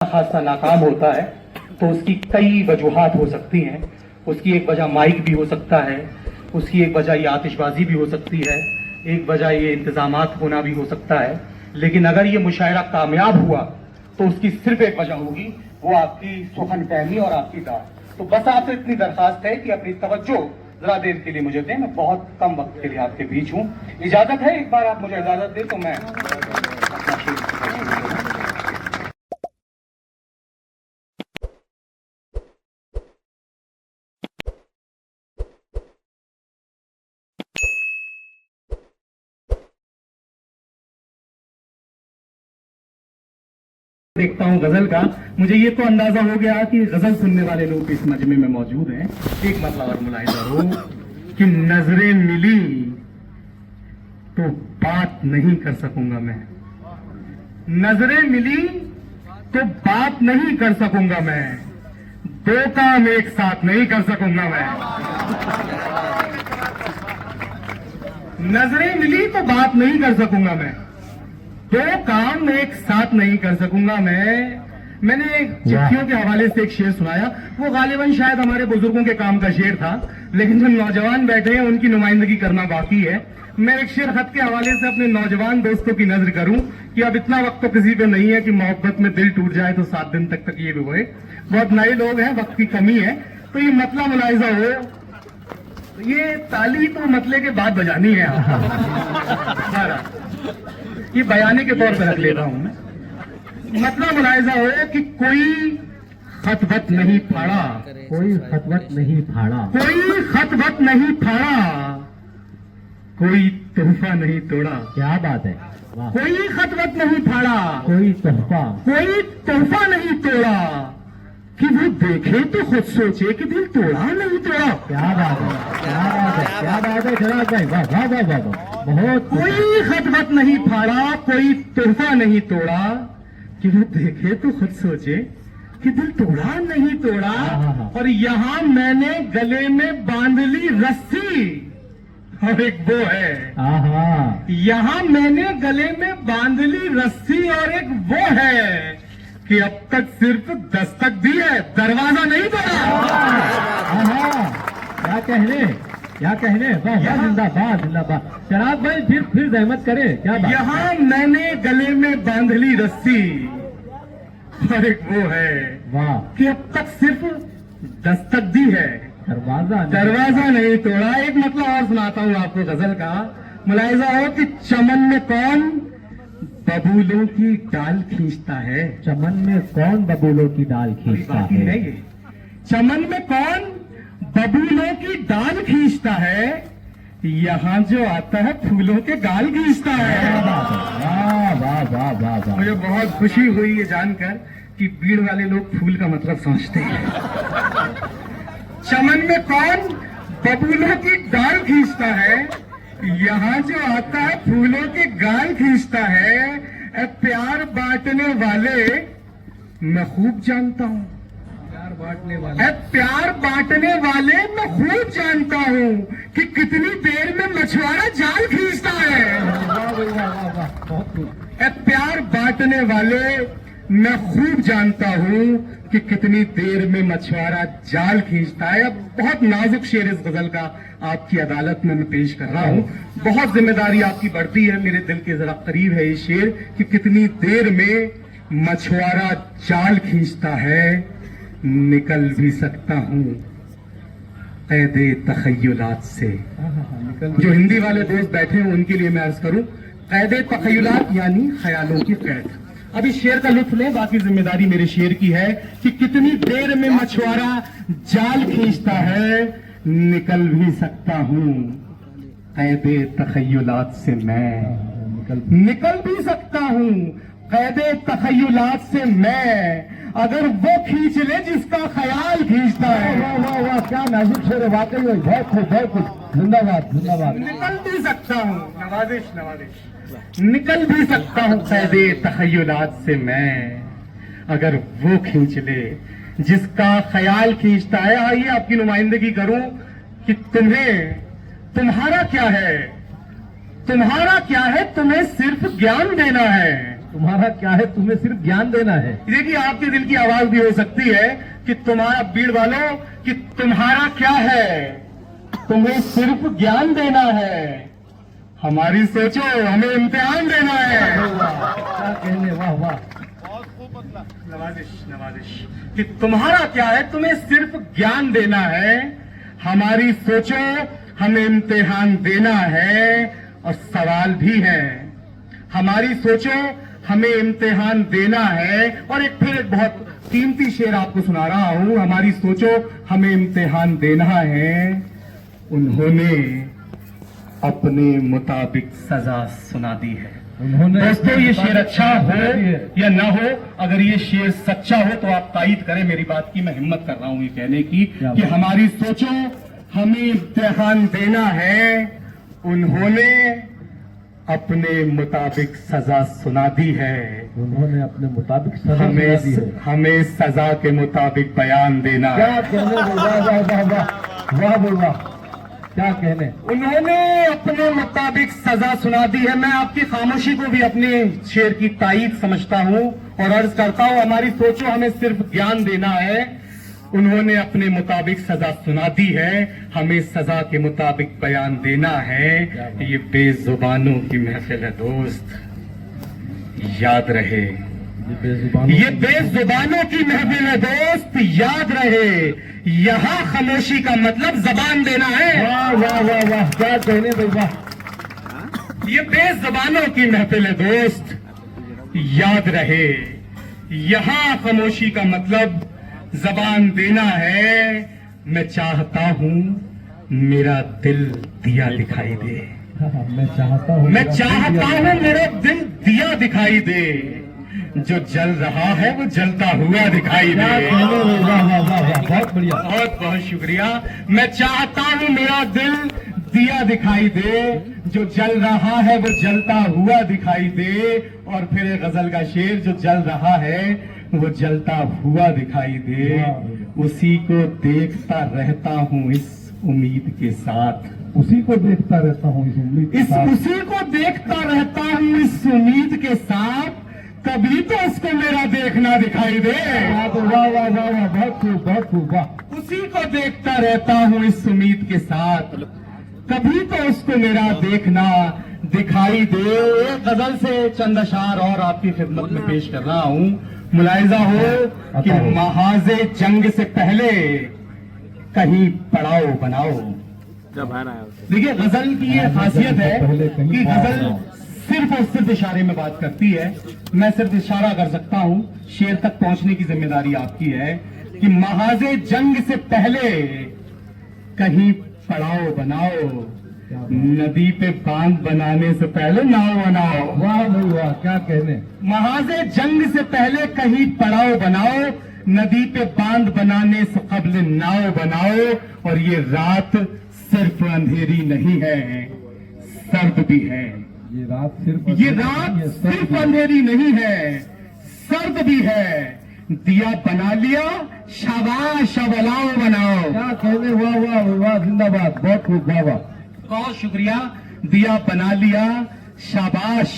हादसा नाकाम होता है तो उसकी कई वजूहात हो सकती हैं। उसकी एक वजह माइक भी हो सकता है, उसकी एक वजह ये आतिशबाजी भी हो सकती है, एक वजह ये इंतजामात होना भी हो सकता है। लेकिन अगर ये मुशायरा कामयाब हुआ तो उसकी सिर्फ एक वजह होगी, वो आपकी सुखन फहमी और आपकी दाद। तो बस आपसे इतनी दरखास्त है कि अपनी तवज्जो जरा देर के लिए मुझे दें। मैं बहुत कम वक्त के लिए आपके बीच हूँ। इजाजत है, एक बार आप मुझे इजाजत दें तो मैं अपना शेर देखता हूँ गजल का। मुझे ये तो अंदाजा हो गया कि गजल सुनने वाले लोग इस मजमे में मौजूद हैं। एक मतलब और मुलाहिजा हो कि नजरें मिली तो बात नहीं कर सकूंगा मैं, नजरें मिली तो बात नहीं कर सकूंगा मैं, दो काम एक साथ नहीं कर सकूंगा मैं। नजरें मिली तो बात नहीं कर सकूंगा मैं, दो काम एक साथ नहीं कर सकूंगा मैं। मैंने चिट्ठियों के हवाले से एक शेर सुनाया, वो गालिबन शायद हमारे बुजुर्गों के काम का शेर था, लेकिन जो नौजवान बैठे हैं उनकी नुमाइंदगी करना बाकी है। मैं एक शेर खत के हवाले से अपने नौजवान दोस्तों की नजर करूं कि अब इतना वक्त तो किसी पे नहीं है कि मोहब्बत में दिल टूट जाए तो 7 दिन तक ये भी होए। बहुत नए लोग हैं, वक्त की कमी है, तो ये मतला मुलाहिजा हो। ये ताली तो मतले के बाद बजानी है सारा, ये बयानी के तौर पर रख लेता हूं मैं। मतलब मुलाहिजा हो कि कोई खतबत नहीं फाड़ा, कोई खतवत नहीं फाड़ा, कोई खतबत नहीं फाड़ा, कोई तोहफा नहीं तोड़ा। क्या बात है, वाह। कोई खतबत नहीं फाड़ा, कोई तोहफा, कोई तोहफा नहीं तोड़ा, कि वो देखे तो खुद सोचे कि दिल तोड़ा नहीं तोड़ा। क्या बात है, क्या बात है, क्या बात है जनाब भाई, वाह वाह वाह वाह वाह, बहुत कोई खतबत नहीं फाड़ा, कोई तोहफा नहीं तोड़ा, कि वो देखे तो खुद सोचे कि दिल तोड़ा नहीं तोड़ा। हाँ। और यहाँ मैंने गले में बांध ली रस्सी, और एक वो है, आहा, यहाँ मैंने गले में बांध ली रस्सी, और एक वो है कि अब तक सिर्फ दस्तक दी है, दरवाजा नहीं तोड़ा। आहा, क्या कहने, क्या कहने, वाह वाह, जिंदाबाद जिंदाबाद। जनाब भाई फिर जहमत करे, क्या बात। यहाँ मैंने गले में बांध ली रस्सी, और एक वो है वाह, कि अब तक सिर्फ दस्तक दी है, दरवाजा नहीं तोड़ा। एक मतलब और सुनाता हूँ आपको गजल का। मुलाहिजा हो कि चमन में कौन बबूलों की डाल खींचता है, चमन में कौन बबूलों की डाल खींचता बाकी है, नहीं है। चमन में कौन बबूलों की डाल खींचता है, यहाँ जो आता है फूलों के गाल खींचता क्या है। बात है, वाह वाह वाह वाह वाह। मुझे बहुत खुशी हुई ये जानकर कि बीड़ वाले लोग फूल का मतलब समझते हैं। चमन में कौन बबूलों की डाल खींचता है, यहाँ जो आता है फूलों के गाल खींचता है। ए प्यार बांटने वाले मैं खूब जानता हूँ, प्यार बांटने वाले, प्यार बांटने वाले मैं खूब जानता हूँ कि कितनी देर में मछुआरा जाल खींचता है। वाह वाह वाह वाह, बहुत खूब। प्यार बांटने वाले मैं खूब जानता हूँ कि कितनी देर में मछुआरा जाल खींचता है। अब बहुत नाजुक शेर इस गजल का आपकी अदालत में मैं पेश कर रहा हूँ। बहुत जिम्मेदारी आपकी बढ़ती है, मेरे दिल के जरा करीब है ये शेर कि कितनी देर में मछुआरा जाल खींचता है। निकल भी सकता हूँ कैदे तखय्युलात से। जो हिंदी वाले दोस्त बैठे हैं उनके लिए मैं अर्ज करूं, कैदे तखय्युलात यानी ख्यालों की कैद। अब इस शेर का लुत्फ लें, बाकी जिम्मेदारी मेरे शेर की है कि कितनी देर में मछुआरा जाल खींचता है। निकल भी सकता हूँ कैदे तखय्युलात से मैं, निकल भी सकता हूँ कैदे तखय्युलात से मैं, अगर वो खींच ले जिसका ख्याल खींचता है। वाह वाह वाह, क्या नाजुक शेर है वाकई, बहुत खूब बहुत खूब, जिंदाबाद जिंदाबाद। निकल भी सकता हूँ, नवाजिश नवाजिश, निकल भी सकता हूँ कैदे तखय्युलात से मैं, अगर वो खींच ले जिसका ख्याल खींचता है। आइए आपकी नुमाइंदगी करूं कि तुम्हारा क्या है, तुम्हारा क्या है, तुम्हें सिर्फ ज्ञान देना है। तुम्हारा क्या है, तुम्हें सिर्फ ज्ञान देना है। देखिए, आपके दिल की आवाज भी हो सकती है कि तुम्हारा बीड़ वालों कि तुम्हारा क्या है, तुम्हें सिर्फ ज्ञान देना है। हमारी सोचो, हमें इम्तिहान देना है। क्या कहने, वाह वाह। नवाजिश कि तुम्हारा क्या है, तुम्हें सिर्फ ज्ञान देना है। हमारी सोचो, हमें इम्तिहान देना है और सवाल भी है। हमारी सोचो, हमें इम्तिहान देना है। और फिर एक बहुत कीमती शेर आपको सुना रहा हूं। हमारी सोचो, हमें इम्तिहान देना है। उन्होंने अपने मुताबिक सजा सुना दी है। उन्होंने दोस्तों, ये शेर अच्छा हो या ना हो, अगर ये शेर सच्चा हो तो आप तायीद करें मेरी बात की। मैं हिम्मत कर रहा हूं ये कहने की कि हमारी सोचो, हमें इम्तिहान देना है। उन्होंने अपने मुताबिक सजा सुना दी है। उन्होंने अपने मुताबिक सजा सुना दी है। हमें सजा के मुताबिक बयान देना है। क्या कहने, वाह वाह वाह वाह वाह बोल वाह, क्या कहने। उन्होंने अपने मुताबिक सजा सुना दी है। मैं आपकी खामोशी को भी अपने शेर की तायीद समझता हूं और अर्ज करता हूं, हमारी सोचो, हमें सिर्फ ज्ञान देना है। उन्होंने अपने मुताबिक सजा सुना दी है, हमें सजा के मुताबिक बयान देना है। ये बेजुबानों की महफिल है दोस्त, याद रहे। ये बेजुबानों की महफिल है दोस्त, याद रहे। यहाँ खामोशी का मतलब जबान देना है। वाह वाह वाह वाह, क्या कहने भाई, वाह। ये बेजुबानों की महफिल है दोस्त, याद रहे। यहाँ खामोशी का मतलब जबान देना है। मैं चाहता हूँ मेरा दिल दिया दिखाई दे। मैं चाहता हूँ मेरा दिल दिया दिखाई दे। जो जल रहा है वो जलता हुआ दिखाई दे। वाह वाह वाह वाह, बहुत बढ़िया, बहुत बहुत शुक्रिया। मैं चाहता हूँ मेरा दिल दिया दिखाई दे। जो जल रहा है वो जलता हुआ दिखाई दे। और फिर एक गजल का शेर, जो जल रहा है वो जलता हुआ दिखाई दे। उसी को देखता रहता हूँ इस उम्मीद के साथ। उसी को देखता रहता हूँ इस उम्मीद के साथ। उसी को देखता रहता हूँ इस उम्मीद के साथ। कभी तो उसको मेरा देखना दिखाई दे। वाह वाह वाह वाह, बहुत खूब, बहुत खूब, वाह। उसी को देखता रहता हूँ इस उम्मीद के साथ। कभी तो उसको मेरा देखना दिखाई दे। गजल से चंद अशार और आपकी खिदमत में पेश कर रहा हूँ। मुलाहिजा हो कि महाजे जंग से पहले कहीं पड़ाव बनाओ। देखिए, गजल की ये खासियत है कि गजल सिर्फ और सिर्फ इशारे में बात करती है। मैं सिर्फ इशारा कर सकता हूँ, शेर तक पहुंचने की जिम्मेदारी आपकी है। कि महाजे जंग से पहले कहीं पड़ाव बनाओ, नदी पे बांध बनाने से पहले नाव बनाओ। वाह भाई वाह, क्या कहने। महाजे जंग से पहले कहीं पड़ाव बनाओ, नदी पे बांध बनाने से कबल नाव बनाओ। और ये रात सिर्फ अंधेरी नहीं है, सर्द भी है। ये रात सिर्फ अंधेरी नहीं है, सर्द भी है। दिया बना लिया, शाबाश, अब अलाव बनाओ। क्या कहने, वाह वाह वाह, जिंदाबाद, बहुत खूब, वाह वाह। बहुत शुक्रिया। दिया बना लिया, शाबाश,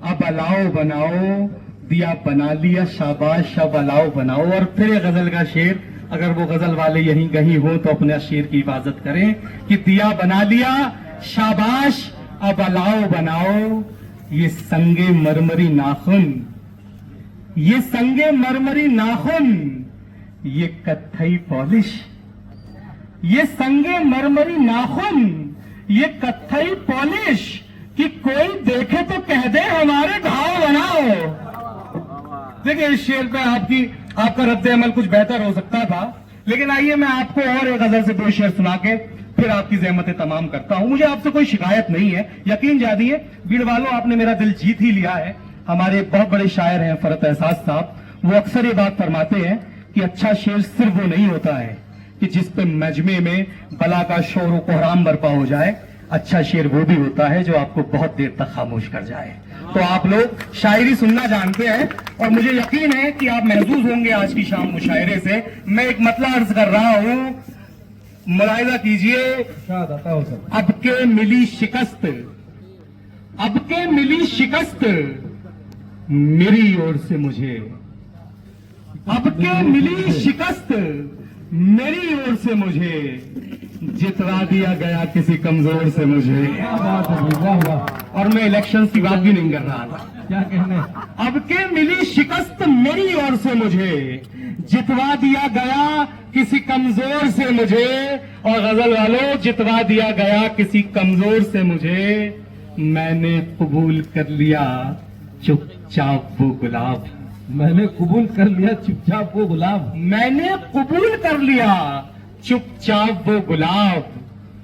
अब अलाव बनाओ। दिया बना लिया, शाबाश, अब अलाव बनाओ। और फिर एक गजल का शेर, अगर वो गजल वाले यहीं कहीं हो तो अपने शेर की हिफाजत करें कि दिया बना लिया, शाबाश, अब अलाव बनाओ। ये संगे मरमरी नाखून, ये संगे मरमरी नाखून, ये कत्थई पॉलिश, ये संगे मरमरी नाखून, ये कत्थई पॉलिश, कि कोई देखे तो कह दे हमारे घाव बनाओ। देखिए, इस शेर पे आपका रद्द अमल कुछ बेहतर हो सकता था, लेकिन आइए मैं आपको और एक गजल से दो शेर सुना के फिर आपकी ज़हमतें तमाम करता हूं। मुझे आपसे कोई शिकायत नहीं है, यकीन जानिए बीड़ वालों, आपने मेरा दिल जीत ही लिया है। हमारे बहुत बड़े शायर हैं फरत एहसास साहब, वो अक्सर ये बात फरमाते हैं कि अच्छा शेर सिर्फ वो नहीं होता है कि जिस पे मजमे में बला का शोर व कोहराम बर्पा हो जाए। अच्छा शेर वो भी होता है जो आपको बहुत देर तक खामोश कर जाए। तो आप लोग शायरी सुनना जानते हैं और मुझे यकीन है कि आप महसूस होंगे आज की शाम मुशायरे से। मैं एक मतला अर्ज कर रहा हूं, मुलाहिजा कीजिए। अब के मिली शिकस्त, अब के मिली शिकस्त, मेरी ओर से मुझे, अब के मिली शिकस्त मेरी ओर से मुझे, जितवा दिया गया किसी कमजोर से मुझे। क्या बात है भाई, वाह वाह, और मैं इलेक्शंस की बात भी नहीं कर रहा था। क्या कहने। अब के मिली शिकस्त मेरी ओर से मुझे, जितवा दिया गया किसी कमजोर से मुझे। और गजल वालों, जितवा दिया गया किसी कमजोर से मुझे, मैंने कबूल कर लिया चुपचाप वो गुलाब। मैंने कबूल कर लिया चुपचाप वो गुलाब। मैंने कबूल कर लिया चुपचाप वो गुलाब,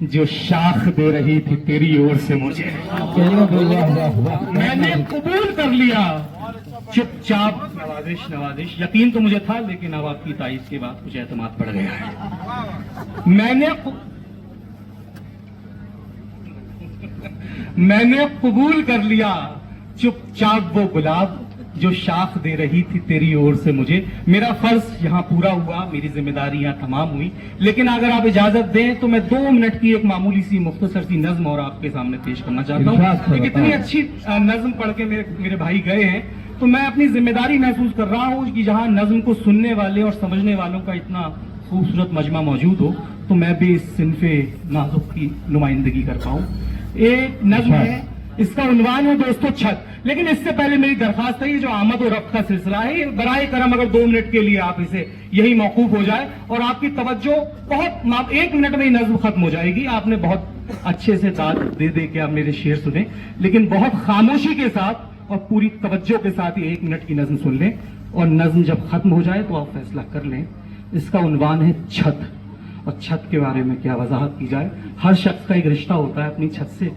जो शाख दे रही थी तेरी ओर से मुझे। कहने भाई, वाह वाह वाह। मैंने कबूल कर लिया चुपचाप। नवाजिश नवाजिश, यकीन तो मुझे था, लेकिन अब आपकी तारीफ के बाद कुछ एतमाद बढ़ गया है। मैंने कबूल कर लिया चुपचाप वो गुलाब, जो शाख दे रही थी तेरी ओर से मुझे। मेरा फर्ज यहाँ पूरा हुआ, मेरी जिम्मेदारी यहाँ तमाम हुई, लेकिन अगर आप इजाजत दें तो मैं 2 मिनट की एक मामूली सी मुख्तसर सी नज्म और आपके सामने पेश करना चाहता हूँ। इतनी अच्छी नज्म पढ़ के मेरे भाई गए हैं, तो मैं अपनी जिम्मेदारी महसूस कर रहा हूँ कि जहाँ नज्म को सुनने वाले और समझने वालों का इतना खूबसूरत मजमा मौजूद हो, तो मैं भी इस सिन्फे नाजुक की नुमाइंदगी कर पाऊँ। एक नज्म है, इसका उन्वान है दोस्तों छत। लेकिन इससे पहले मेरी दरखास्त है, ये जो आमद और रफ्त का सिलसिला है, ये बराए करम अगर 2 मिनट के लिए आप इसे यही मौकूफ हो जाए और आपकी तवज्जो बहुत 1 मिनट में ही नज्म खत्म हो जाएगी। आपने बहुत अच्छे से दाद दे दे के आप मेरे शेर सुने, लेकिन बहुत खामोशी के साथ और पूरी तवज्जो के साथ ही 1 मिनट की नज्म सुन लें, और नज्म जब खत्म हो जाए तो आप फैसला कर लें। इसका उन्वान है छत। और छत के बारे में क्या वजाहत की जाए, हर शख्स का एक रिश्ता होता है अपनी छत से,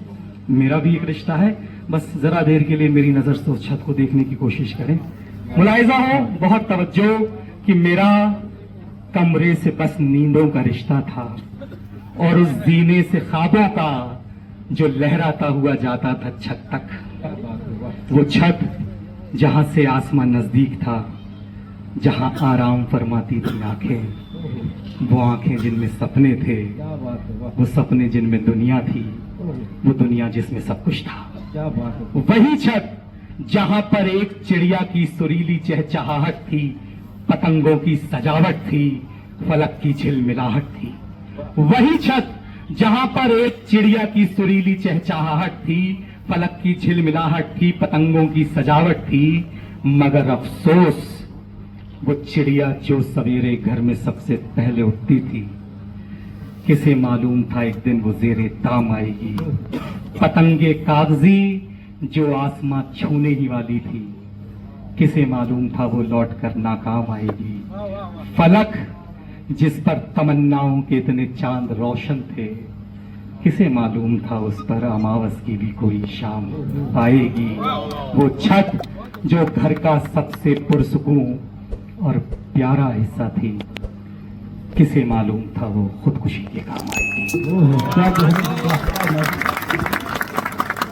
मेरा भी एक रिश्ता है। बस जरा देर के लिए मेरी नजर से उस छत को देखने की कोशिश करें। मुलाहिजा हो, बहुत तवज्जो, कि मेरा कमरे से बस नींदों का रिश्ता था, और उस जीने से ख्वाबों का जो लहराता हुआ जाता था छत तक। वो छत जहां से आसमान नजदीक था, जहां आराम फरमाती थी आंखें, वो आंखें जिनमें सपने थे, क्या बात है, वाह, वो सपने जिनमें दुनिया थी, वो दुनिया जिसमें सब कुछ था। क्या बात है। वही छत जहां पर एक चिड़िया की सुरीली चहचहाहट थी, पतंगों की सजावट थी, फलक की झिलमिलाहट थी। वही छत जहां पर एक चिड़िया की सुरीली चहचहाहट थी, फलक की झिलमिलाहट थी, पतंगों की सजावट थी। मगर अफसोस, वो चिड़िया जो सवेरे घर में सबसे पहले उठती थी, किसे मालूम था एक दिन वो जेरे ताम आएगी। पतंगे कागजी जो आसमां छूने ही वाली थी, किसे मालूम था वो लौट कर नाकाम आएगी। फलक जिस पर तमन्नाओं के इतने चांद रोशन थे, किसे मालूम था उस पर अमावस की भी कोई शाम आएगी। वो छत जो घर का सबसे पुरसुकून और प्यारा हिस्सा थी, किसे मालूम था वो खुदकुशी के काम आएगी। ओह, क्या कहने।